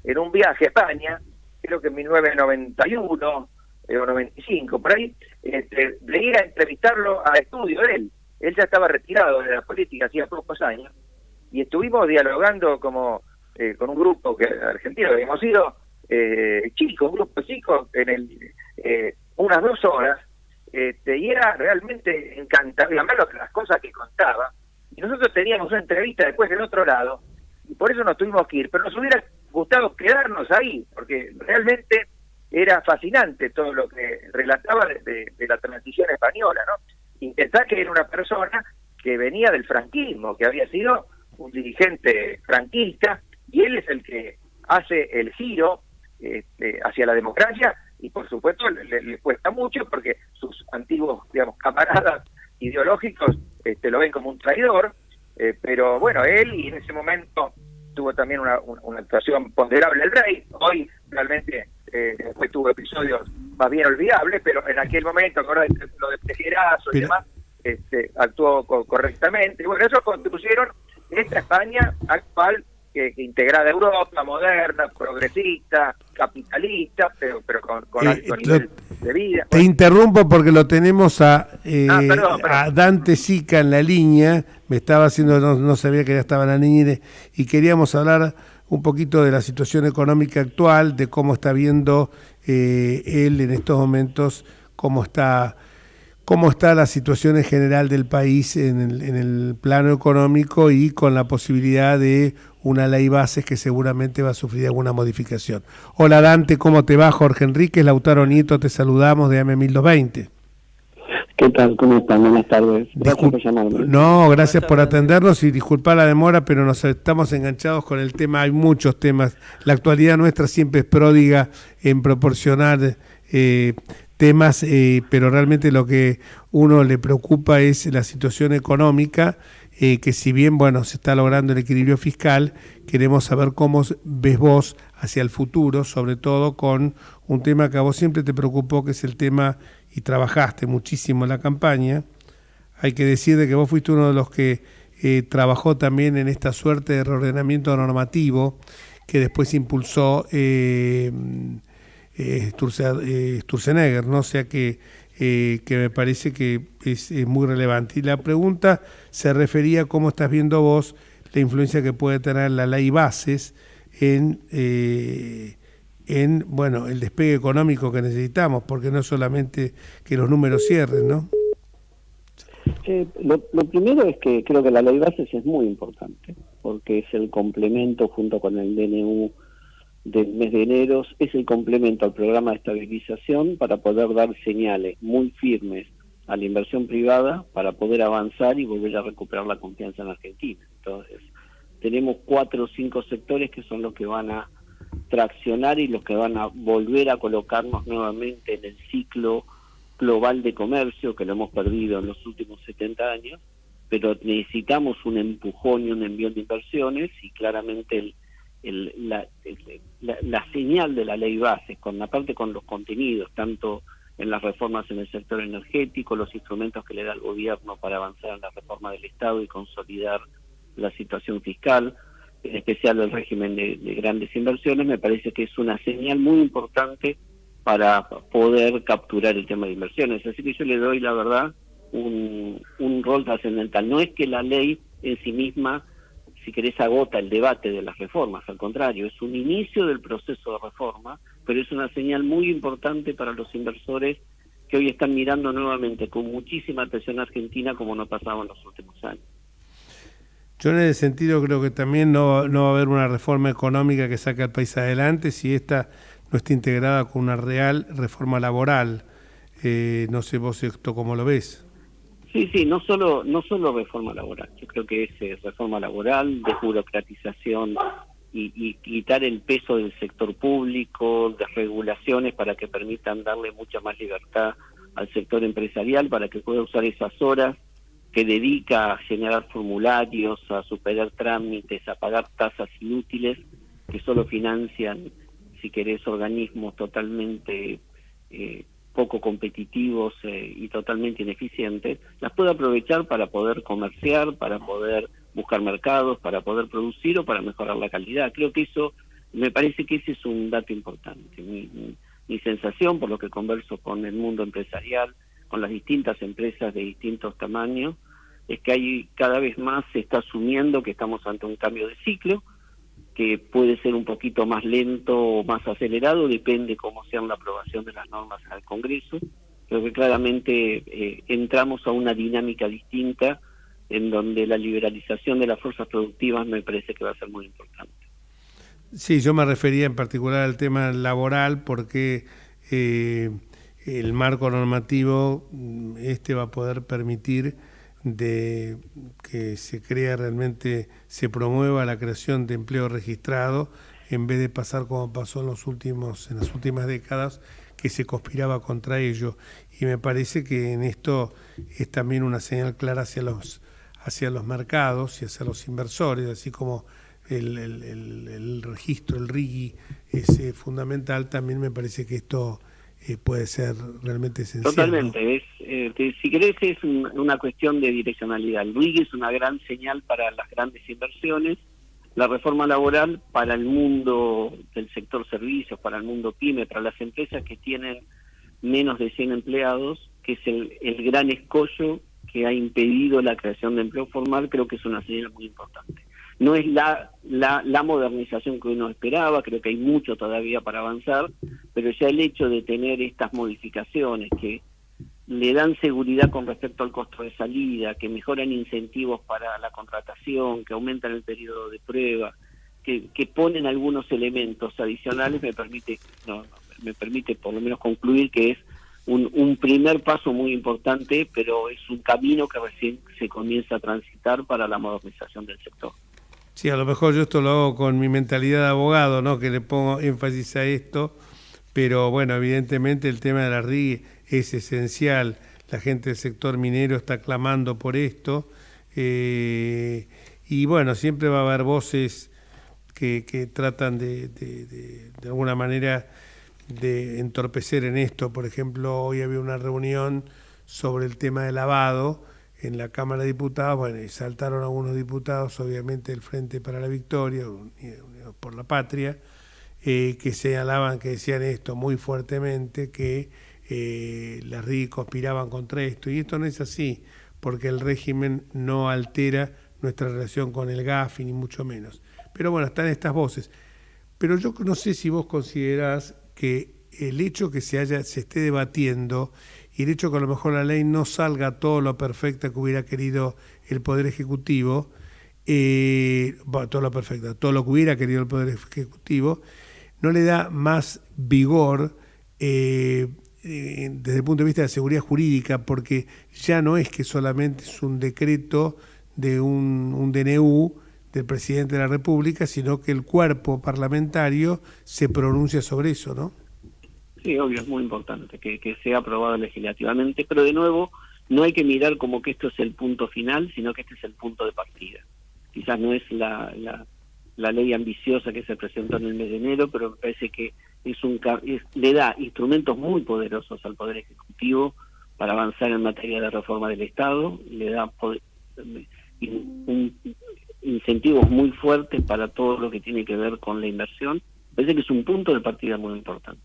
en un viaje a España, creo que en 1991 o 95, por ahí, de ir a entrevistarlo a estudio de él. Él ya estaba retirado de la política hacía pocos años, y estuvimos dialogando como con un grupo argentino, que habíamos ido un grupo chico, unas 2 horas, y era realmente encantador, además las cosas que contaba, y nosotros teníamos una entrevista después del otro lado, y por eso nos tuvimos que ir, pero nos hubiera gustado quedarnos ahí, porque realmente era fascinante todo lo que relataba de la transición española, ¿no? Y pensar que era una persona que venía del franquismo, que había sido un dirigente franquista, y él es el que hace el giro hacia la democracia, y por supuesto le cuesta mucho porque sus antiguos, digamos, camaradas ideológicos lo ven como un traidor, pero bueno, él, y en ese momento tuvo también una actuación ponderable el rey. Hoy realmente después tuvo episodios más bien olvidables, pero en aquel momento, con lo de Tejerazo y demás, actuó correctamente. Bueno, eso construyeron esta España actual, que integrada a Europa, moderna, progresista, capitalista, pero con alto nivel de vida. Te interrumpo porque lo tenemos a Dante Sica en la línea. Me estaba haciendo, no sabía que ya estaba en la línea, y queríamos hablar un poquito de la situación económica actual, de cómo está viendo él en estos momentos, cómo está la situación en general del país en el plano económico, y con la posibilidad de una ley bases que seguramente va a sufrir alguna modificación. Hola Dante, ¿cómo te va? Jorge Enríquez, Lautaro Nieto, te saludamos de AM1220. ¿Qué tal? ¿Cómo están? Buenas tardes. Gracias por llamarme. No, gracias por atendernos, y disculpa la demora, pero nos estamos enganchados con el tema. Hay muchos temas. La actualidad nuestra siempre es pródiga en proporcionar temas, pero realmente lo que uno le preocupa es la situación económica, que si bien, bueno, se está logrando el equilibrio fiscal, queremos saber cómo ves vos hacia el futuro, sobre todo con un tema que a vos siempre te preocupó, que es el tema, y trabajaste muchísimo en la campaña. Hay que decir de que vos fuiste uno de los que trabajó también en esta suerte de reordenamiento normativo que después impulsó Sturzenegger, ¿no? O sea que que me parece que es muy relevante. Y la pregunta se refería a cómo estás viendo vos la influencia que puede tener la ley Bases en bueno, el despegue económico que necesitamos, porque no solamente que los números cierren, ¿no? Lo primero es que creo que la ley Bases es muy importante, porque es el complemento junto con el DNU del mes de enero, es el complemento al programa de estabilización para poder dar señales muy firmes a la inversión privada para poder avanzar y volver a recuperar la confianza en Argentina. Entonces, tenemos 4 o 5 sectores que son los que van a traccionar y los que van a volver a colocarnos nuevamente en el ciclo global de comercio que lo hemos perdido en los últimos 70 años, pero necesitamos un empujón y un envío de inversiones, y claramente la señal de la ley Bases, aparte con los contenidos, tanto en las reformas en el sector energético, los instrumentos que le da el gobierno para avanzar en la reforma del Estado y consolidar la situación fiscal, en especial el régimen de grandes inversiones, me parece que es una señal muy importante para poder capturar el tema de inversiones. Así que yo le doy, la verdad, un rol trascendental. No es que la ley en sí misma, si querés, agota el debate de las reformas, al contrario, es un inicio del proceso de reforma, pero es una señal muy importante para los inversores que hoy están mirando nuevamente con muchísima atención a Argentina, como no pasaba en los últimos años. Yo en ese sentido creo que también no va a haber una reforma económica que saque al país adelante si esta no está integrada con una real reforma laboral. No sé vos esto cómo lo ves. Sí, no solo reforma laboral. Yo creo que es reforma laboral, desburocratización y quitar el peso del sector público, de regulaciones para que permitan darle mucha más libertad al sector empresarial para que pueda usar esas horas que dedica a generar formularios, a superar trámites, a pagar tasas inútiles que solo financian, si querés, organismos totalmente poco competitivos y totalmente ineficientes, las puede aprovechar para poder comerciar, para poder buscar mercados, para poder producir o para mejorar la calidad. Creo que eso, me parece que ese es un dato importante. Mi sensación, por lo que converso con el mundo empresarial, con las distintas empresas de distintos tamaños, es que hay cada vez más se está asumiendo que estamos ante un cambio de ciclo, que puede ser un poquito más lento o más acelerado, depende cómo sea la aprobación de las normas al Congreso, pero que claramente entramos a una dinámica distinta en donde la liberalización de las fuerzas productivas me parece que va a ser muy importante. Sí, yo me refería en particular al tema laboral porque el marco normativo va a poder permitir de que se crea realmente, se promueva la creación de empleo registrado en vez de pasar como pasó en las últimas décadas, que se conspiraba contra ello. Y me parece que en esto es también una señal clara hacia los mercados y hacia los inversores, así como el registro, el RIGI es fundamental, también me parece que esto puede ser realmente esencial. Totalmente, ¿no? Si querés es una cuestión de direccionalidad. El RIGI es una gran señal para las grandes inversiones, la reforma laboral para el mundo del sector servicios, para el mundo pyme, para las empresas que tienen menos de 100 empleados, que es el gran escollo que ha impedido la creación de empleo formal. Creo que es una señal muy importante. No es la modernización que uno esperaba, creo que hay mucho todavía para avanzar, pero ya el hecho de tener estas modificaciones que le dan seguridad con respecto al costo de salida, que mejoran incentivos para la contratación, que aumentan el periodo de prueba, que ponen algunos elementos adicionales, me permite por lo menos concluir que es un primer paso muy importante, pero es un camino que recién se comienza a transitar para la modernización del sector. Sí, a lo mejor yo esto lo hago con mi mentalidad de abogado, ¿no? Que le pongo énfasis a esto, pero bueno, evidentemente el tema de la RIGI es esencial. La gente del sector minero está clamando por esto y bueno, siempre va a haber voces que tratan de alguna manera de entorpecer en esto. Por ejemplo, hoy había una reunión sobre el tema de lavado en la Cámara de Diputados, bueno, y saltaron algunos diputados, obviamente del Frente para la Victoria, Unidos por la Patria, que señalaban, que decían esto muy fuertemente, que las RIC conspiraban contra esto, y esto no es así, porque el régimen no altera nuestra relación con el GAFI, ni mucho menos. Pero bueno, están estas voces. Pero yo no sé si vos considerás que el hecho que se esté debatiendo y el hecho que a lo mejor la ley no salga todo lo perfecta que hubiera querido el Poder Ejecutivo, todo lo que hubiera querido el Poder Ejecutivo, no le da más vigor desde el punto de vista de la seguridad jurídica, porque ya no es que solamente es un decreto de un DNU del presidente de la República, sino que el cuerpo parlamentario se pronuncia sobre eso, ¿no? Sí, obvio, es muy importante que sea aprobado legislativamente, pero de nuevo, no hay que mirar como que esto es el punto final, sino que este es el punto de partida. Quizás no es la ley ambiciosa que se presentó en el mes de enero, pero me parece que le da instrumentos muy poderosos al Poder Ejecutivo para avanzar en materia de reforma del Estado, le da incentivos muy fuertes para todo lo que tiene que ver con la inversión. Me parece que es un punto de partida muy importante.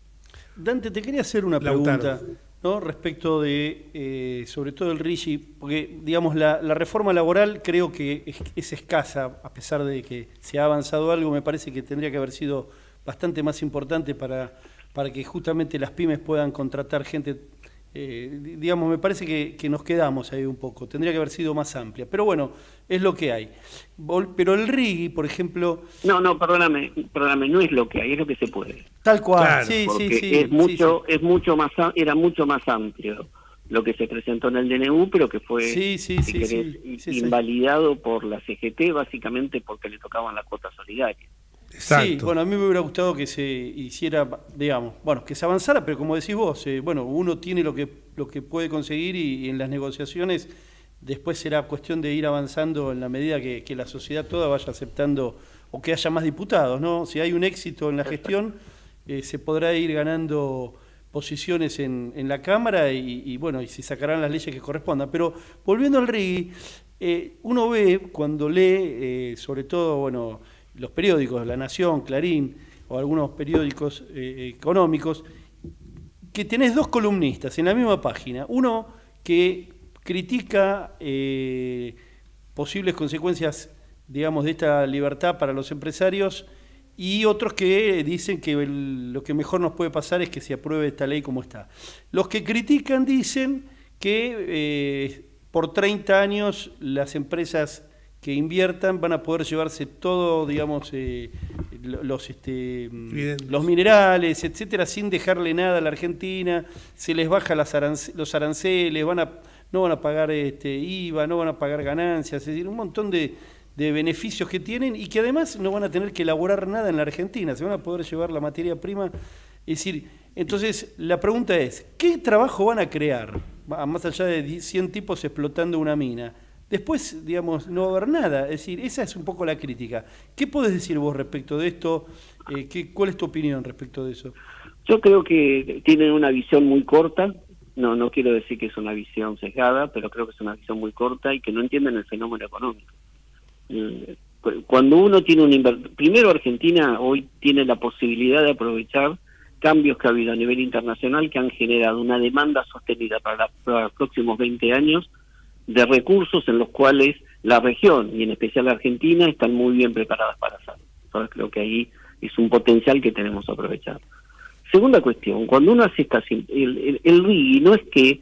Dante, te quería hacer una pregunta, ¿no? Respecto de, sobre todo el RIGI, porque digamos la reforma laboral creo que es escasa, a pesar de que se ha avanzado algo, me parece que tendría que haber sido bastante más importante para que justamente las pymes puedan contratar gente, digamos, me parece que nos quedamos ahí un poco, tendría que haber sido más amplia, pero bueno, es lo que hay. Pero el RIGI, por ejemplo... No, perdóname, no es lo que hay, es lo que se puede. Tal cual, claro, sí. Era mucho más amplio lo que se presentó en el DNU, pero que fue invalidado por la CGT, básicamente porque le tocaban las cuotas solidarias. Exacto. Sí, bueno, a mí me hubiera gustado que se hiciera, digamos, bueno, que se avanzara, pero como decís vos, bueno, uno tiene lo que puede conseguir y en las negociaciones después será cuestión de ir avanzando en la medida que la sociedad toda vaya aceptando o que haya más diputados, ¿no? Si hay un éxito en la gestión, se podrá ir ganando posiciones en la Cámara y bueno, y se sacarán las leyes que correspondan. Pero volviendo al RIGI, uno ve cuando lee, sobre todo, bueno, los periódicos, La Nación, Clarín o algunos periódicos económicos, que tenés dos columnistas en la misma página. Uno que critica posibles consecuencias, digamos, de esta libertad para los empresarios y otros que dicen que lo que mejor nos puede pasar es que se apruebe esta ley como está. Los que critican dicen que por 30 años las empresas que inviertan van a poder llevarse todo, digamos, los minerales, etcétera, sin dejarle nada a la Argentina, se les baja los aranceles, no van a pagar IVA, no van a pagar ganancias, es decir, un montón de beneficios que tienen y que además no van a tener que elaborar nada en la Argentina, se van a poder llevar la materia prima. Es decir, entonces la pregunta es, ¿qué trabajo van a crear? Más allá de 100 tipos explotando una mina. Después, digamos, no va a haber nada. Es decir, esa es un poco la crítica. ¿Qué podés decir vos respecto de esto? ¿Cuál es tu opinión respecto de eso? Yo creo que tienen una visión muy corta. No quiero decir que es una visión sesgada, pero creo que es una visión muy corta y que no entienden el fenómeno económico. Cuando uno tiene primero, Argentina hoy tiene la posibilidad de aprovechar cambios que ha habido a nivel internacional que han generado una demanda sostenida para los próximos 20 años de recursos en los cuales la región, y en especial la Argentina, están muy bien preparadas para hacerlo. Entonces creo que ahí es un potencial que tenemos que aprovechar. Segunda cuestión, cuando uno hace el RIGI no es que,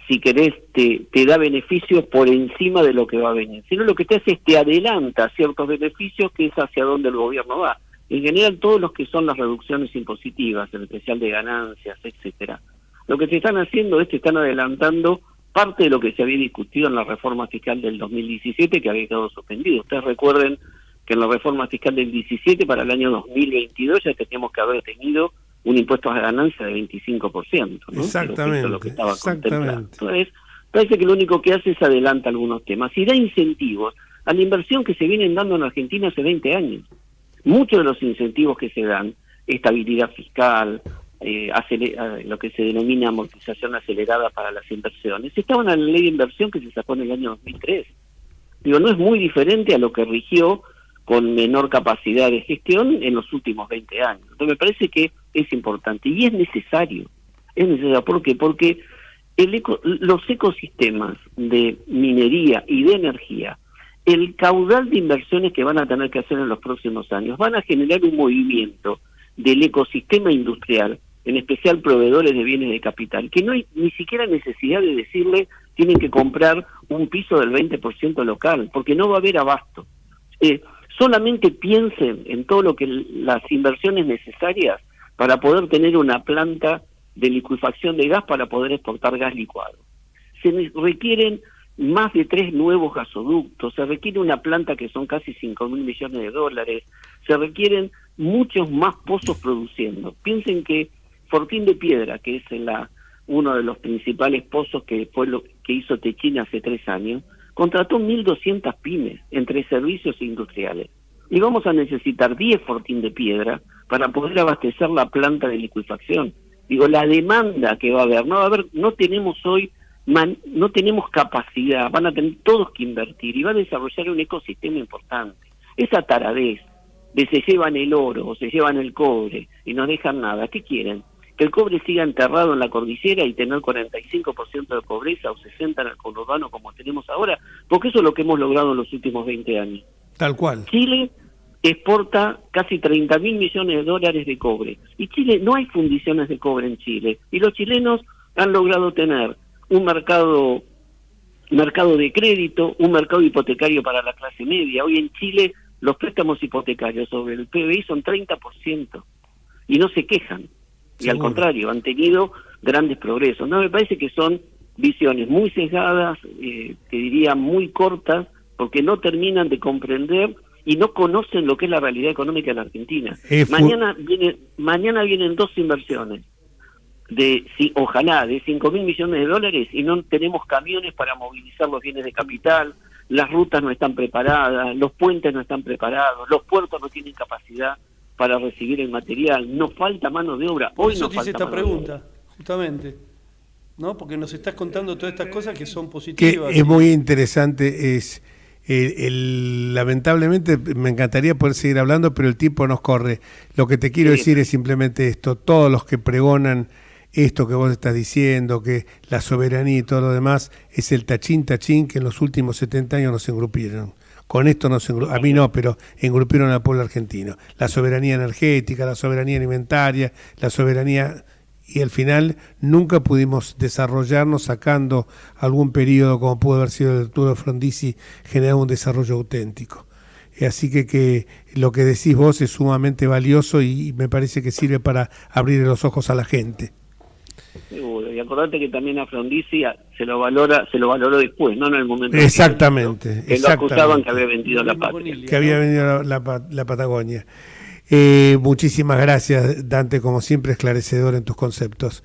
si querés, te da beneficios por encima de lo que va a venir, sino lo que te hace es te adelanta ciertos beneficios que es hacia donde el gobierno va. En general, todos los que son las reducciones impositivas, en especial de ganancias, etcétera, lo que te están haciendo es te están adelantando parte de lo que se había discutido en la reforma fiscal del 2017, que había quedado suspendido. Ustedes recuerden que en la reforma fiscal del 17 para el año 2022 ya teníamos que haber tenido un impuesto a ganancia de 25%, ¿no? Exactamente, lo que estaba contemplado. Entonces, parece que lo único que hace es adelanta algunos temas y da incentivos a la inversión que se vienen dando en Argentina hace 20 años. Muchos de los incentivos que se dan, estabilidad fiscal, lo que se denomina amortización acelerada para las inversiones, estaban en la ley de inversión que se sacó en el año 2003. Digo, no es muy diferente a lo que rigió con menor capacidad de gestión en los últimos 20 años. Entonces me parece que es importante y es necesario. Es necesaria. ¿Por qué? Porque los ecosistemas de minería y de energía, el caudal de inversiones que van a tener que hacer en los próximos años, van a generar un movimiento del ecosistema industrial, en especial proveedores de bienes de capital, que no hay ni siquiera necesidad de decirle tienen que comprar un piso del 20% local, porque no va a haber abasto. Solamente piensen en todo lo que las inversiones necesarias para poder tener una planta de licuefacción de gas para poder exportar gas licuado. Se requieren más de 3 nuevos gasoductos, se requiere una planta que son casi 5.000 millones de dólares, se requieren muchos más pozos produciendo. Piensen que Fortín de Piedra, que es uno de los principales pozos que fue lo que hizo Techina hace 3 años, contrató 1.200 pymes entre servicios e industriales. Y vamos a necesitar 10 Fortín de Piedra para poder abastecer la planta de licuefacción. Digo, la demanda que va a haber, no tenemos hoy, no tenemos capacidad, van a tener todos que invertir y va a desarrollar un ecosistema importante. Esa taradez de se llevan el oro o se llevan el cobre y no dejan nada, ¿qué quieren? Que el cobre siga enterrado en la cordillera y tener 45% de pobreza o 60% en el conurbano como tenemos ahora, porque eso es lo que hemos logrado en los últimos 20 años. Tal cual. Chile exporta casi 30.000 millones de dólares de cobre. Y Chile, no hay fundiciones de cobre en Chile. Y los chilenos han logrado tener un mercado de crédito, un mercado hipotecario para la clase media. Hoy en Chile los préstamos hipotecarios sobre el PBI son 30%. Y no se quejan. Y al contrario, han tenido grandes progresos. No, me parece que son visiones muy sesgadas, te diría muy cortas, porque no terminan de comprender y no conocen lo que es la realidad económica de la Argentina. Mañana vienen 2 inversiones, ojalá, de 5.000 millones de dólares, y no tenemos camiones para movilizar los bienes de capital, las rutas no están preparadas, los puentes no están preparados, los puertos no tienen capacidad para recibir el material, nos falta mano de obra. Hoy eso nos te hice falta esta mano pregunta, de obra. justamente, ¿no? Porque nos estás contando todas estas cosas que son positivas. Que es muy interesante, lamentablemente me encantaría poder seguir hablando, pero el tiempo nos corre. Lo que te quiero decir es simplemente esto: todos los que pregonan esto que vos estás diciendo, que la soberanía y todo lo demás, es el tachín que en los últimos 70 años nos engrupieron. Con esto a mí no, pero engrupieron al pueblo argentino. La soberanía energética, la soberanía alimentaria, la soberanía... Y al final nunca pudimos desarrollarnos sacando algún periodo como pudo haber sido el Arturo Frondizi, generar un desarrollo auténtico. Así que lo que decís vos es sumamente valioso y me parece que sirve para abrir los ojos a la gente. Seguro, y acordate que también a Frondizi se lo valoró después, no en el momento. Exactamente. Que lo acusaban que había vendido la patria. Que había vendido la Patagonia. Muchísimas gracias, Dante, como siempre esclarecedor en tus conceptos.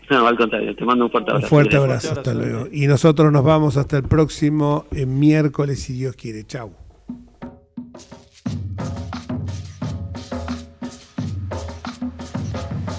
No, al contrario, te mando un fuerte abrazo. Un fuerte abrazo, hasta luego. Y nosotros nos vamos hasta el próximo miércoles, si Dios quiere. Chau.